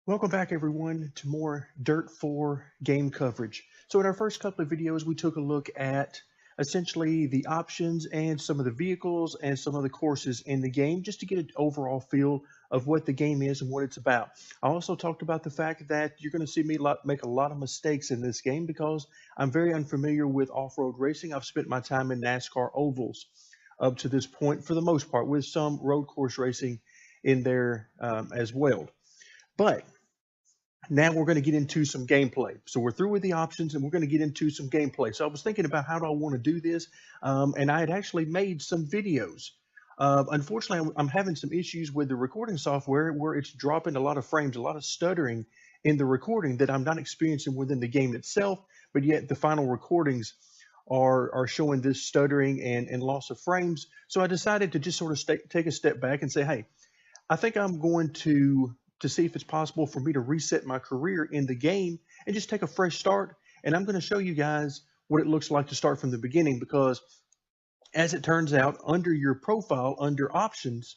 Welcome back everyone to more Dirt 4 game coverage. So in our first couple of videos, we took a look at essentially the options and some of the vehicles and some of the courses in the game just to get an overall feel of what the game is and what it's about. I also talked about the fact that you're going to see me make a lot of mistakes in this game because I'm very unfamiliar with off-road racing. I've spent my time in NASCAR ovals up to this point for the most part, with some road course racing in there as well. But now we're going to get into some gameplay. So we're through with the options and we're going to get into some gameplay. So I was thinking about how do I want to do this, and I had actually made some videos. Unfortunately, I'm having some issues with the recording software where it's dropping a lot of frames, a lot of stuttering in the recording that I'm not experiencing within the game itself, but yet the final recordings are showing this stuttering and loss of frames. So I decided to just sort of take a step back and say, hey, I think I'm going to see if it's possible for me to reset my career in the game and just take a fresh start. And I'm going to show you guys what it looks like to start from the beginning, because as it turns out, under your profile, under options,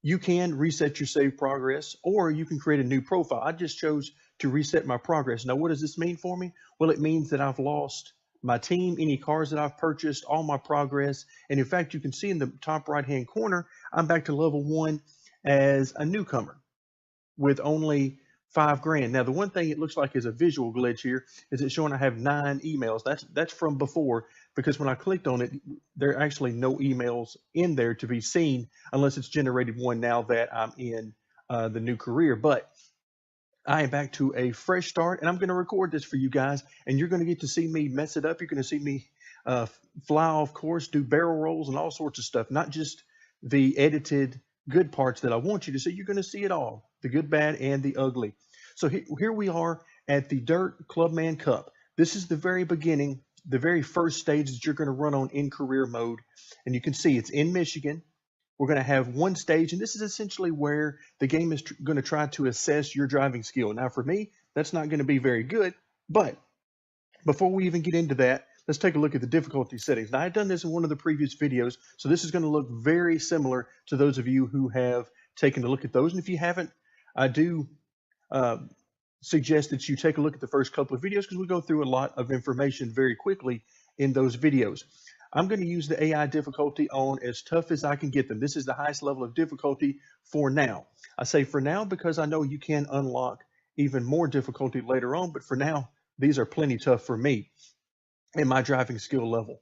you can reset your save progress, or you can create a new profile. I just chose to reset my progress. Now, what does this mean for me? Well, it means that I've lost my team, any cars that I've purchased, all my progress. And in fact, you can see in the top right-hand corner, I'm back to level 1 as a newcomer with only 5 grand. Now, the one thing it looks like is a visual glitch here is it's showing I have 9 emails. That's from before, because when I clicked on it, there are actually no emails in there to be seen unless it's generated one now that I'm in the new career. But I am back to a fresh start, and I'm going to record this for you guys, and you're going to get to see me mess it up. You're going to see me fly off course, do barrel rolls and all sorts of stuff, not just the edited good parts that I want you to see. You're going to see it all, the good, bad, and the ugly. So here we are at the Dirt Clubman Cup. This is the very beginning, the very first stage that you're going to run on in career mode. And you can see it's in Michigan. We're going to have one stage, and this is essentially where the game is going to try to assess your driving skill. Now, for me, that's not going to be very good, but before we even get into that, let's take a look at the difficulty settings. Now, I've done this in one of the previous videos, so this is going to look very similar to those of you who have taken a look at those. And if you haven't, I do suggest that you take a look at the first couple of videos, because we go through a lot of information very quickly in those videos. I'm going to use the AI difficulty on as tough as I can get them. This is the highest level of difficulty for now. I say for now because I know you can unlock even more difficulty later on, but for now, these are plenty tough for me and my driving skill level.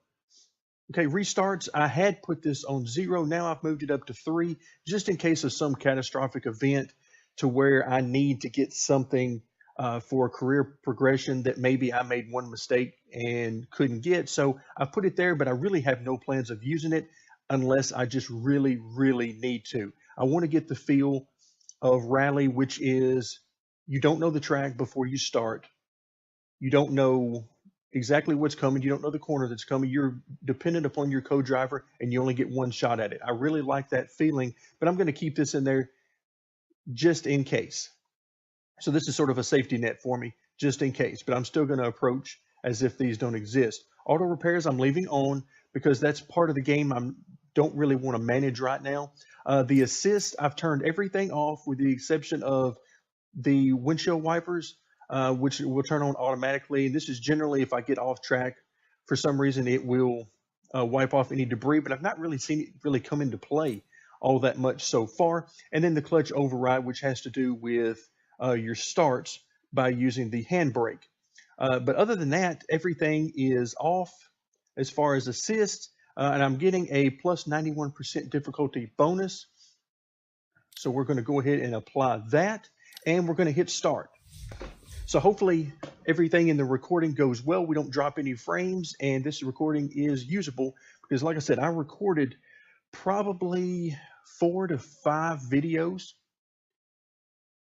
Okay, restarts. I had put this on 0. Now I've moved it up to 3, just in case of some catastrophic event to where I need to get something for a career progression that maybe I made one mistake and couldn't get. So I put it there, but I really have no plans of using it unless I just really, really need to. I want to get the feel of rally, which is you don't know the track before you start. You don't know exactly what's coming. You don't know the corner that's coming. You're dependent upon your co-driver, and you only get one shot at it. I really like that feeling, but I'm going to keep this in there just in case. So this is sort of a safety net for me, just in case, but I'm still going to approach as if these don't exist. Auto repairs I'm leaving on because that's part of the game I don't really want to manage right now. The assist, I've turned everything off with the exception of the windshield wipers, which will turn on automatically. This is generally if I get off track for some reason, it will wipe off any debris, but I've not really seen it really come into play all that much so far. And then the clutch override, which has to do with your starts by using the handbrake. But other than that, everything is off as far as assist, and I'm getting a plus 91% difficulty bonus. So we're going to go ahead and apply that, and we're going to hit start. So hopefully everything in the recording goes well. We don't drop any frames, and this recording is usable because, like I said, I recorded probably 4 to 5 videos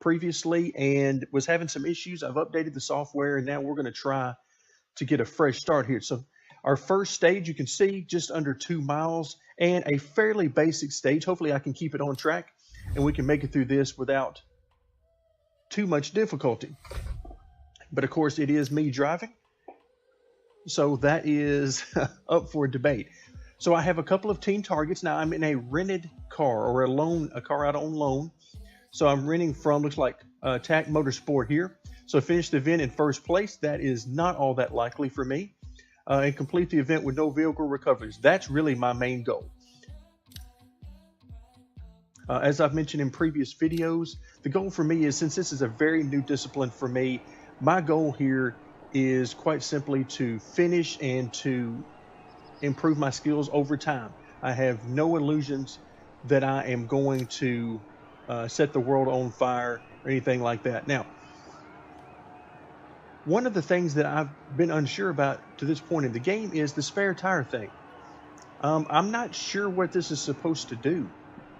previously and was having some issues. I've updated the software, and now we're going to try to get a fresh start here. So our first stage, you can see just under 2 miles and a fairly basic stage. Hopefully I can keep it on track and we can make it through this without too much difficulty. But of course, it is me driving, so that is up for debate. So I have a couple of team targets. Now I'm in a rented car, or a car out on loan. So I'm renting from, looks like TAC Motorsport here. So finish the event in first place. That is not all that likely for me. And complete the event with no vehicle recoveries. That's really my main goal. As I've mentioned in previous videos, the goal for me is, since this is a very new discipline for me, my goal here is quite simply to finish and to improve my skills over time. I have no illusions that I am going to set the world on fire or anything like that. Now, one of the things that I've been unsure about to this point in the game is the spare tire thing. I'm not sure what this is supposed to do,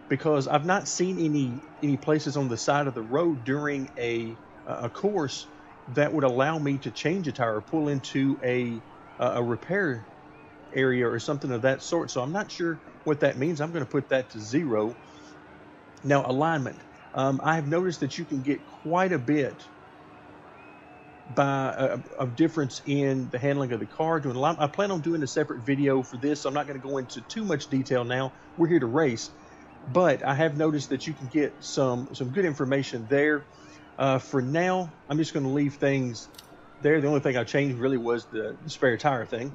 because I've not seen any places on the side of the road during a course that would allow me to change a tire or pull into a repair area or something of that sort. So I'm not sure what that means. I'm going to put that to 0. Now, alignment. I have noticed that you can get quite a bit of difference in the handling of the car doing alignment. I plan on doing a separate video for this, so I'm not going to go into too much detail now. We're here to race, but I have noticed that you can get some good information there. For now, I'm just going to leave things there. The only thing I changed really was the spare tire thing.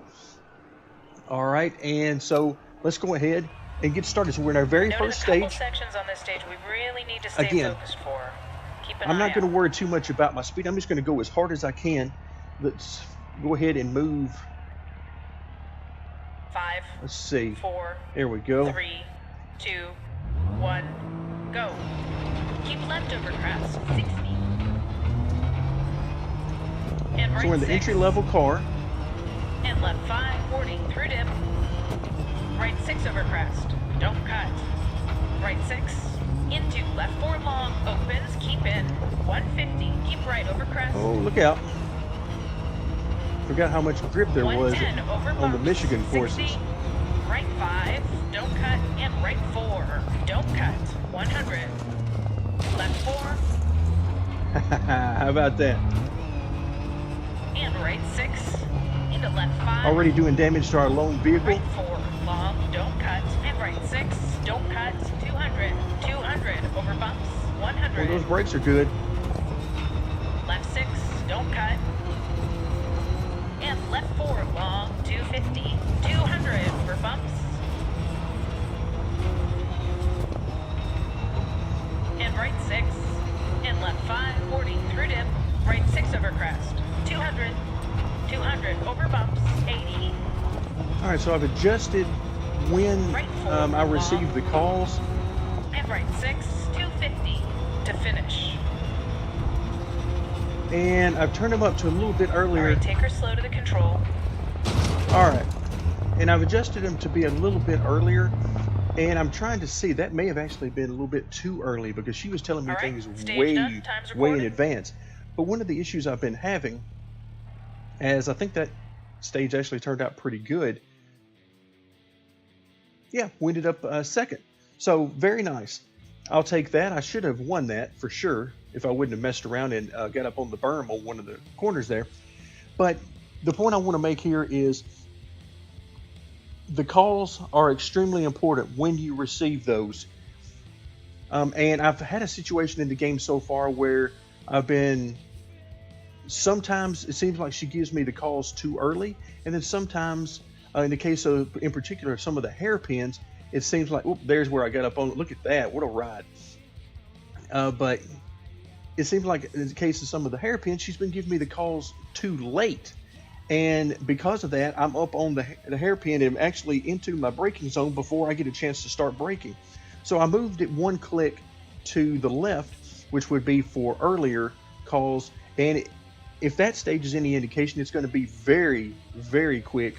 All right, and so let's go ahead and get started. So we're in our very first stage. Sections on this stage we really need to stay focused for. I'm not going to worry too much about my speed. I'm just going to go as hard as I can. Let's go ahead and move. 5. Let's see. 4. There we go. 3, 2, 1, go. Keep left over crest, 60. And right so we're in the 6. entry-level car. And left 5, 40, through dip. Right 6 over crest, don't cut. Right 6, into left 4 long, opens, keep in. 150, keep right over crest. Oh, look out. Forgot how much grip there was on the Michigan 60, courses. Right 5, don't cut, and right 4, don't cut. 100. Left 4. How about that? And right 6. Into left 5. Already doing damage to our lone vehicle. Right 4, long, don't cut. And right 6, don't cut. 200. 200, over bumps. 100. Well, those brakes are good. Left 6, don't cut. And left 4, long, 250. 200, over bumps. And right 6. And left 5, 40, through dip. Right 6 over crest. 200. 200, over bumps, 80. All right, so I've adjusted when Right 4, I receive the calls. And right 6, 250 to finish. And I've turned them up to a little bit earlier. All right, take her slow to the control. All right, and I've adjusted them to be a little bit earlier. And I'm trying to see, that may have actually been a little bit too early, because she was telling me things way in advance. But one of the issues I've been having, as I think that stage actually turned out pretty good. Yeah, we ended up second. So very nice. I'll take that. I should have won that for sure if I wouldn't have messed around and got up on the berm on one of the corners there. But the point I want to make here is the calls are extremely important when you receive those. And I've had a situation in the game so far where I've been... Sometimes it seems like she gives me the calls too early, and then sometimes, in the case of, in particular, some of the hairpins, it seems like, oh, there's where I got up on it. Look at that, what a ride! But it seems like in the case of some of the hairpins, she's been giving me the calls too late, and because of that, I'm up on the hairpin and actually into my braking zone before I get a chance to start braking. So I moved it one click to the left, which would be for earlier calls, and if that stage is any indication, it's going to be very, very quick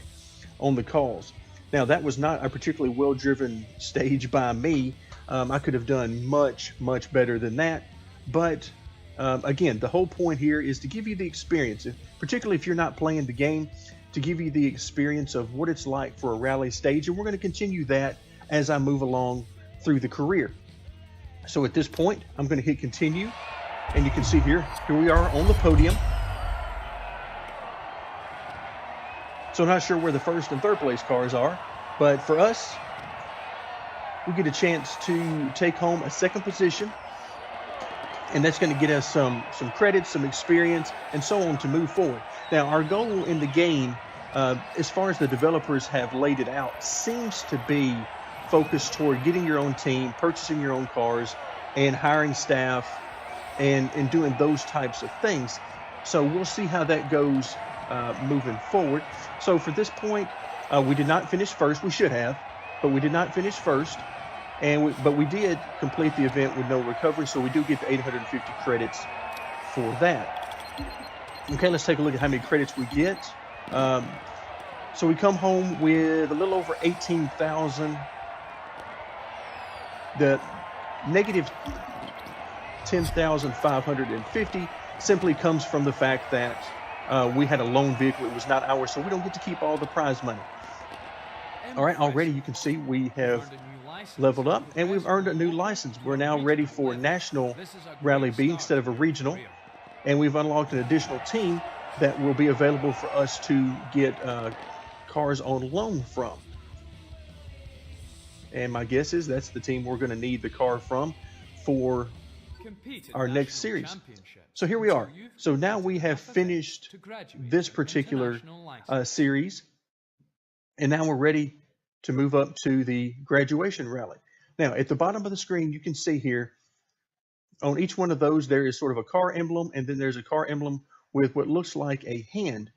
on the calls. Now, that was not a particularly well-driven stage by me. I could have done much, much better than that. But again, the whole point here is to give you the experience, particularly if you're not playing the game, to give you the experience of what it's like for a rally stage. And we're going to continue that as I move along through the career. So at this point, I'm going to hit continue. And you can see here we are on the podium. So I'm not sure where the first and third place cars are, but for us, we get a chance to take home a second position. and that's going to get us some credits, some experience, and so on to move forward. Now, our goal in the game, as far as the developers have laid it out, seems to be focused toward getting your own team, purchasing your own cars, and hiring staff, and doing those types of things. So we'll see how that goes moving forward. So for this point, we did not finish first. We should have, but we did not finish first. But we did complete the event with no recovery, so we do get the 850 credits for that. Okay, let's take a look at how many credits we get. So we come home with a little over 18,000. The negative 10,550 simply comes from the fact that we had a loan vehicle. It was not ours, so we don't get to keep all the prize money. All right, already you can see we have leveled up and we've earned a new license. We're now ready for National Rally B instead of a regional, and we've unlocked an additional team that will be available for us to get cars on loan from. And my guess is that's the team we're going to need the car from for our next series. So here we are. So now we have finished this particular series, and now we're ready to move up to the graduation rally. Now, at the bottom of the screen, you can see here, on each one of those, there is sort of a car emblem, and then there's a car emblem with what looks like a hand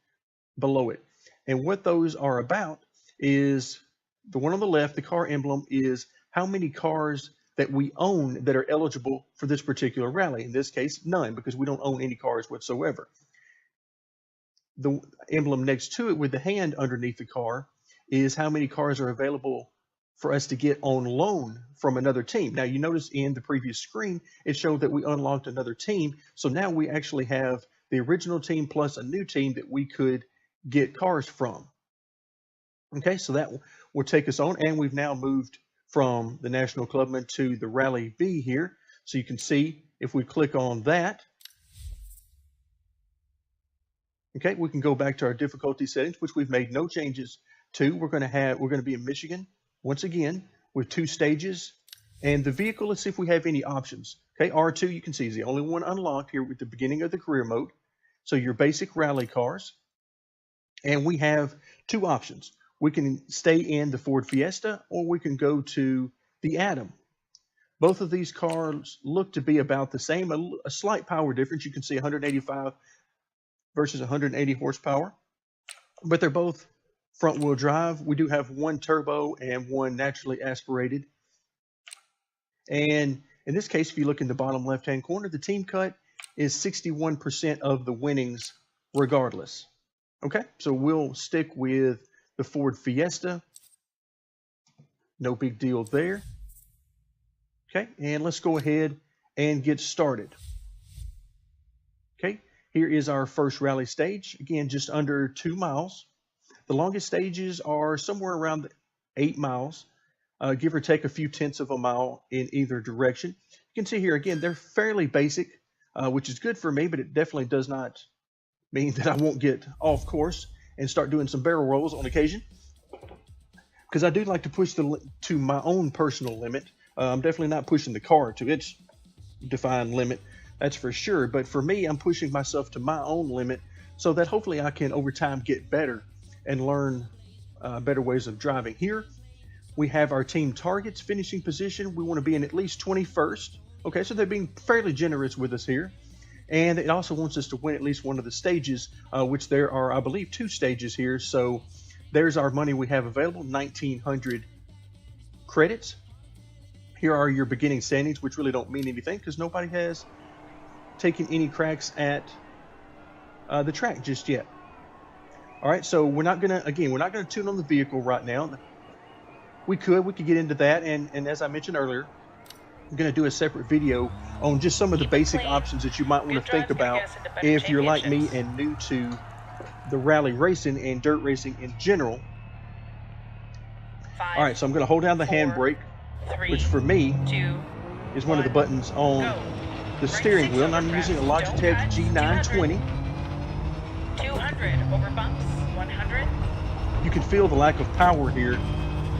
below it. And what those are about is, the one on the left, the car emblem, is how many cars that we own that are eligible for this particular rally. In this case, none, because we don't own any cars whatsoever. The emblem next to it with the hand underneath the car is how many cars are available for us to get on loan from another team. Now, you notice in the previous screen, it showed that we unlocked another team. So now we actually have the original team plus a new team that we could get cars from. Okay, so that will take us on, and we've now moved from the National Clubman to the Rally B here. So you can see if we click on that, okay, we can go back to our difficulty settings, which we've made no changes to. We're going to be in Michigan once again with 2 stages, and the vehicle, let's see if we have any options. Okay, R2 you can see is the only one unlocked here at the beginning of the career mode. So your basic rally cars, and we have 2 options. We can stay in the Ford Fiesta, or we can go to the Atom. Both of these cars look to be about the same, a slight power difference. You can see 185 versus 180 horsepower, but they're both front-wheel drive. We do have one turbo and one naturally aspirated. And in this case, if you look in the bottom left-hand corner, the team cut is 61% of the winnings regardless. Okay, so we'll stick with the Ford Fiesta. No big deal there. Okay, and let's go ahead and get started. Okay, here is our first rally stage. Again, just under 2 miles. The longest stages are somewhere around 8 miles, give or take a few tenths of a mile in either direction. You can see here, again, they're fairly basic, which is good for me, but it definitely does not mean that I won't get off course and start doing some barrel rolls on occasion, because I do like to push to my own personal limit. I'm definitely not pushing the car to its defined limit, that's for sure. But for me, I'm pushing myself to my own limit so that hopefully I can over time get better and learn better ways of driving. Here we have our team targets. Finishing position, we want to be in at least 21st. Okay, so they're being fairly generous with us here. And it also wants us to win at least one of the stages, which there are, I believe, 2 stages here. So there's our money we have available, 1,900 credits. Here are your beginning standings, which really don't mean anything because nobody has taken any cracks at the track just yet. All right, so we're not gonna tune on the vehicle right now. We could get into that, and as I mentioned earlier, I'm gonna do a separate video on just some of the basic options that you might want to think about if you're like me and new to the rally racing and dirt racing in general. 5, All right, so I'm gonna hold down the 4, handbrake, 3, which for me 2, is one of the buttons on the steering wheel, and I'm using a Logitech G920. 200 over bumps, 100. You can feel the lack of power here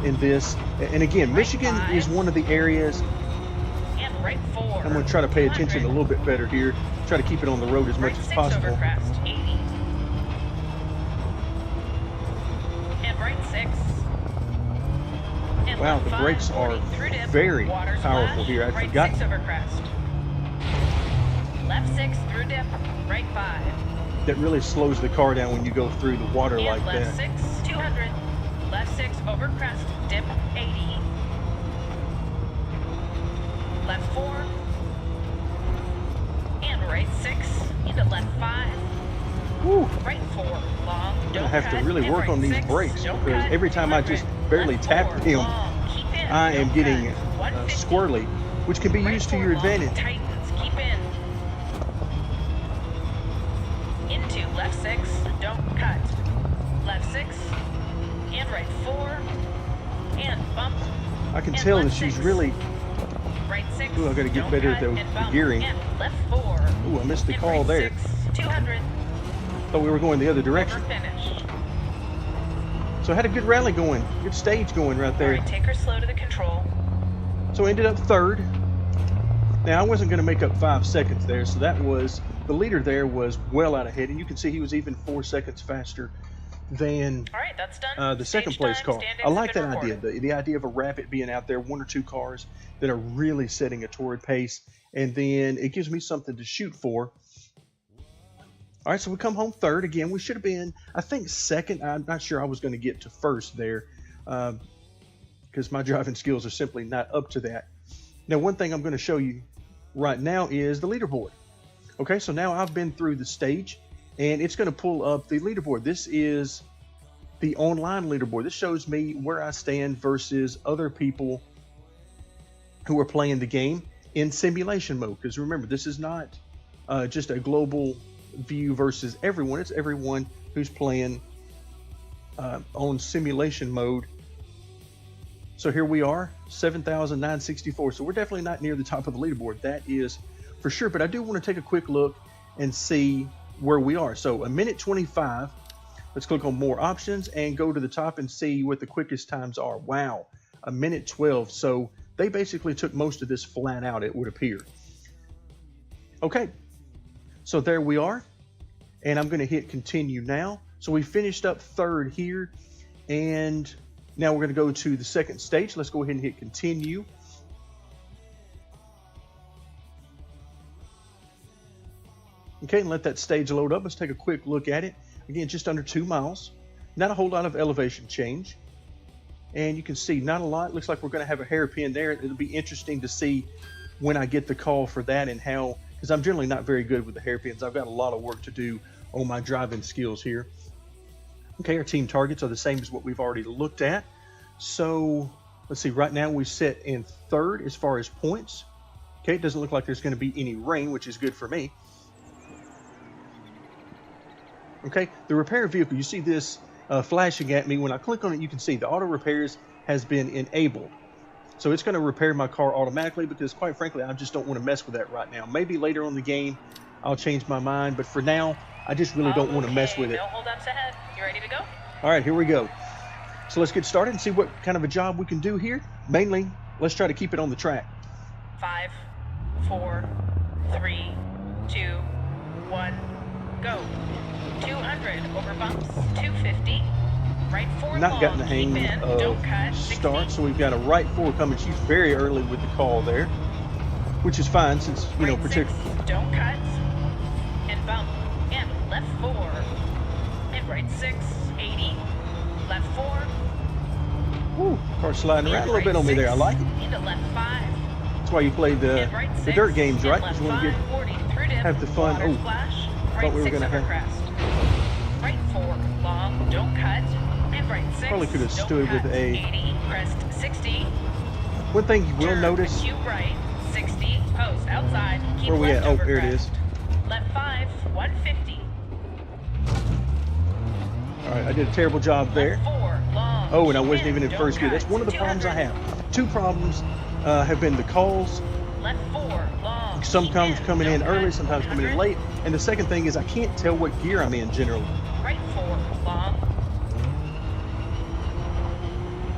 in this. And again, Michigan is one of the areas right 4. I'm going to try to pay 200. attention a little bit better here. Try to keep it on the road as much Right as 6 possible. over crest, 80. And right 6. And Wow, left the 5, brakes are 40 through dip. very Water powerful splash, here. I right forgot. 6 over crest. Left 6 through dip, right 5. That really slows the car down when you go through the water And like left that. 6, 200. Left 6 over crest, dip 80. Left 4. And right 6 into left 5. Woo. Right 4, long, I'm don't going to have cut, to really and work right on these 6, brakes don't because cut, every time I 200. just barely Left tap 4, them, long, keep in, I am don't getting cut, 150. squirrely, which can be Right used to 4 your long, advantage. tightens, keep in. Into left 6, don't cut. Left 6, and right 4, and bump. I can and tell that left she's 6. really... Right 6, Ooh, I gotta get don't better at cut, the and bump, gearing. and left 4. Ooh, I missed the and call right there. 6, 200. Thought we were going the other Over direction. finish. So I had a good rally going, good stage going right there. Alright, take her slow to the control. So I ended up third. Now I wasn't going to make up 5 seconds there, so that was, the leader there was well out ahead, and you can see he was even 4 seconds faster than Alright, that's done. the second Stage place time, car. standings I like have that been idea, recorded. the idea of a rapid being out there, 1 or 2 cars that are really setting a torrid pace, and then it gives me something to shoot for. All right, so we come home third. Again, we should have been, I think, second. I'm not sure I was going to get to first there because my driving skills are simply not up to that. Now, one thing I'm going to show you right now is the leaderboard. Okay, so now I've been through the stage, and it's going to pull up the leaderboard. This is the online leaderboard. This shows me where I stand versus other people who are playing the game in simulation mode. Because remember, this is not just a global view versus everyone. It's everyone who's playing on simulation mode. So here we are, 7,964. So we're definitely not near the top of the leaderboard. That is for sure. But I do want to take a quick look and see where we are. So a minute 25. Let's click on more options and go to the top and see what the quickest times are. Wow, a minute 12. So they basically took most of this flat out, it would appear. Okay, so there we are. And I'm going to hit continue now. So we finished up third here. And now we're going to go to the second stage. Let's go ahead and hit continue. Okay, and let that stage load up. Let's take a quick look at it. Again, just under 2 miles. Not a whole lot of elevation change. And you can see not a lot. Looks like we're going to have a hairpin there. It'll be interesting to see when I get the call for that and how, because I'm generally not very good with the hairpins. I've got a lot of work to do on my driving skills here. Okay, our team targets are the same as what we've already looked at. So let's see, right now we sit in third as far as points. Okay, it doesn't look like there's going to be any rain, which is good for me. Okay, the repair vehicle, you see this flashing at me. When I click on it, you can see the auto repairs has been enabled. So it's going to repair my car automatically because, quite frankly, I just don't want to mess with that right now. Maybe later on in the game, I'll change my mind. But for now, I just really don't want to mess with it. No holdups ahead. You ready to go? All right, here we go. So let's get started and see what kind of a job we can do here. Mainly, let's try to keep it on the track. 5, 4, 3, 2, 1, go. 200 over bumps, 250. Right 4 Not long, gotten the hang keep in, of don't cut, 60. start, so we've got a right 4 coming. She's very early with the call there, which is fine since, you know, Right 6, particularly. don't cut, and bump, and left 4, and right 6, 80, left 4. Woo, car sliding around a little right bit on me there. I 6, like it. into left 5. That's why you play the And right 6, dirt games, right? and left Because you want to 5, 40 through dip, have the fun. water Oh, splash, thought right we were 6 gonna over have- crest. Right 4, long, don't cut, and right 6, Probably could have don't stood cut, with a- 80, crest 60. one thing you will Turn, notice. Q right, 60, post outside, keep Where we left at? Oh, over there it crest. is. Left 5, 150. All right, I did a terrible job there. Left 4, long. Oh, and I keep wasn't even in don't first gear. cut, That's one of the problems I 200. have. 2 problems have been the calls. Left 4, long. Sometimes keep coming in don't early, cut, sometimes coming in 100. late. And the second thing is I can't tell what gear I'm in generally. Right 4, long.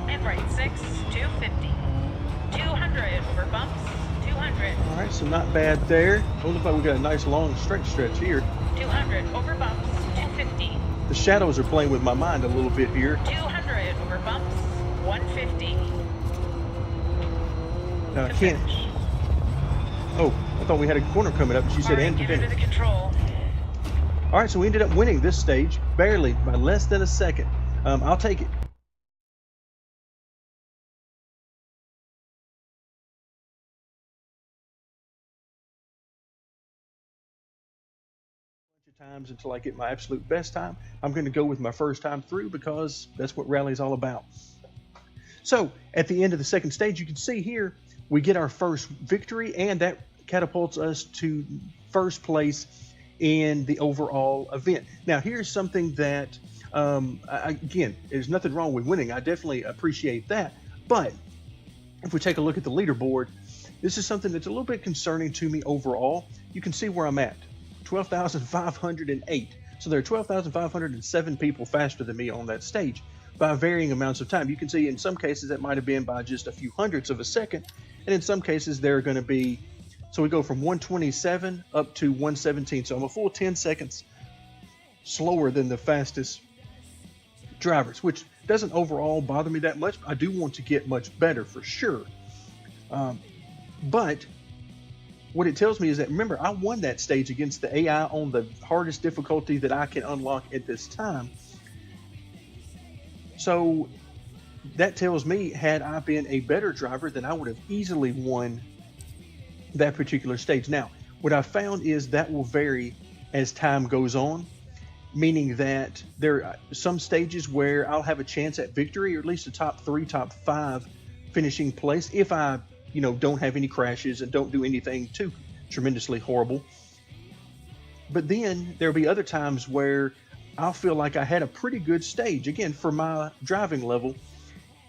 And right 6, 250. 200 over bumps, 200. 200. All right, so not bad there. Oh, looks like we got a nice long straight stretch here. 200 over bumps. 250. The shadows are playing with my mind a little bit here. 200 over bumps. 150. Now I To can't. finish. Oh, I thought we had a corner coming up. She said, Alright, and to get into finish. the control. All right, so we ended up winning this stage, barely, by less than a second. I'll take it. Times until I get my absolute best time. I'm going to go with my first time through because that's what rally is all about. So at the end of the second stage, you can see here we get our first victory, and that catapults us to first place in the overall event. Now here's something that again, there's nothing wrong with winning. I definitely appreciate that, but if we take a look at the leaderboard, this is something that's a little bit concerning to me overall. You can see where I'm at. 12,508. So there are 12,507 people faster than me on that stage by varying amounts of time. You can see in some cases that might have been by just a few hundredths of a second, and in some cases they're going to be, so we go from 127 up to 117. So I'm a full 10 seconds slower than the fastest drivers, which doesn't overall bother me that much. I do want to get much better for sure. But what it tells me is that, remember, I won that stage against the AI on the hardest difficulty that I can unlock at this time. So that tells me, had I been a better driver, then I would have easily won that particular stage. Now, what I found is that will vary as time goes on, meaning that there are some stages where I'll have a chance at victory, or at least a top 3, top 5 finishing place if I don't have any crashes and don't do anything too tremendously horrible. But then there'll be other times where I'll feel like I had a pretty good stage, again, for my driving level,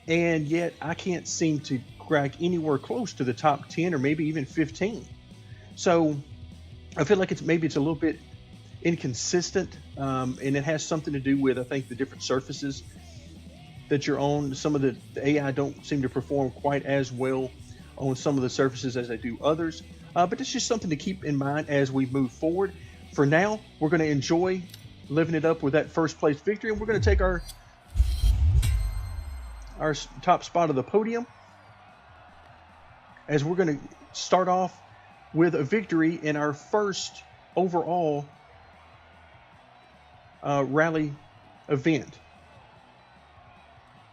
and yet I can't seem to crack anywhere close to the top 10 or maybe even 15. So I feel like maybe it's a little bit inconsistent, and it has something to do with, I think, the different surfaces that you're on. Some of the AI don't seem to perform quite as well on some of the surfaces as they do others, but it's just something to keep in mind as we move forward. For now, we're going to enjoy living it up with that first place victory, and we're going to take our top spot of the podium, as we're going to start off with a victory in our first overall rally event.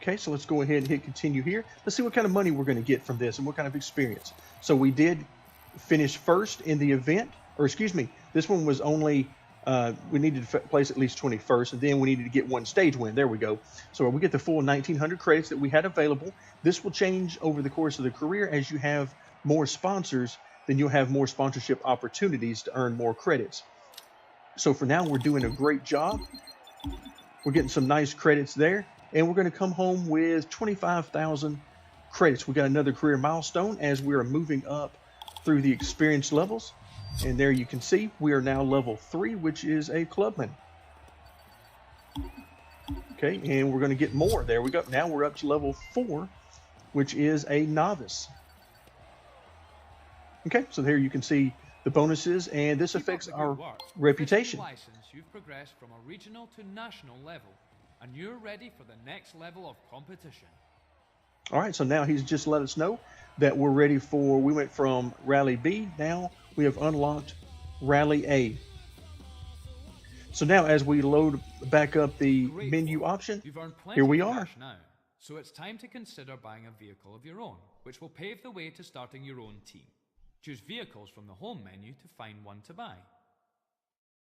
Okay, so let's go ahead and hit continue here. Let's see what kind of money we're going to get from this and what kind of experience. So we did finish first in the event, or excuse me, this one was only, we needed to place at least 21st, and then we needed to get one stage win. There we go. So we get the full 1,900 credits that we had available. This will change over the course of the career. As you have more sponsors, then you'll have more sponsorship opportunities to earn more credits. So for now, we're doing a great job. We're getting some nice credits there, and we're going to come home with 25,000 credits. We got another career milestone as we are moving up through the experience levels. And there you can see we are now level 3, which is a clubman. Okay, and we're going to get more. There we go. Now we're up to level 4, which is a novice. Okay, so there you can see the bonuses, and this affects our reputation. You've progressed from a regional to national level, and you're ready for the next level of competition. All right, so now he's just let us know that we're ready for, we went from Rally B, now we have unlocked Rally A. So now as we load back up the menu option, here we are. Now, so it's time to consider buying a vehicle of your own, which will pave the way to starting your own team. Choose vehicles from the home menu to find one to buy.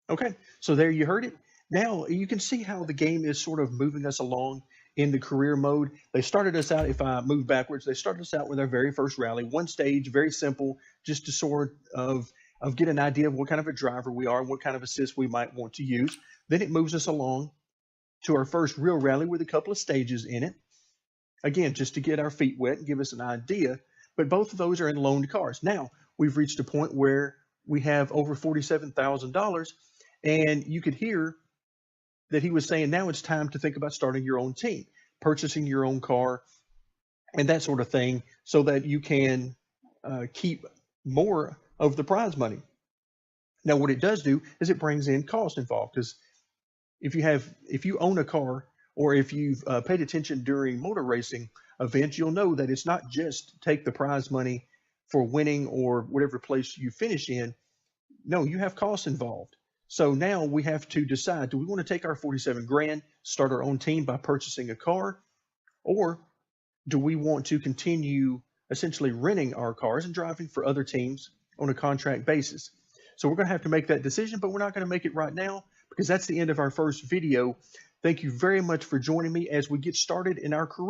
Okay, so there you heard it. Now you can see how the game is sort of moving us along in the career mode. They started us out, if I move backwards, they started us out with our very first rally, one stage, very simple, just to sort of get an idea of what kind of a driver we are and what kind of assist we might want to use. Then it moves us along to our first real rally with a couple of stages in it. Again, just to get our feet wet and give us an idea, but both of those are in loaned cars. Now we've reached a point where we have over $47,000, and you could hear that he was saying now it's time to think about starting your own team, purchasing your own car, and that sort of thing, so that you can keep more of the prize money. Now, what it does do is it brings in cost involved, because if you own a car, or if you've paid attention during motor racing events, you'll know that it's not just take the prize money for winning or whatever place you finish in. No, you have costs involved. So now we have to decide, do we want to take our 47 grand, start our own team by purchasing a car, or do we want to continue essentially renting our cars and driving for other teams on a contract basis? So we're going to have to make that decision, but we're not going to make it right now, because that's the end of our first video. Thank you very much for joining me as we get started in our career.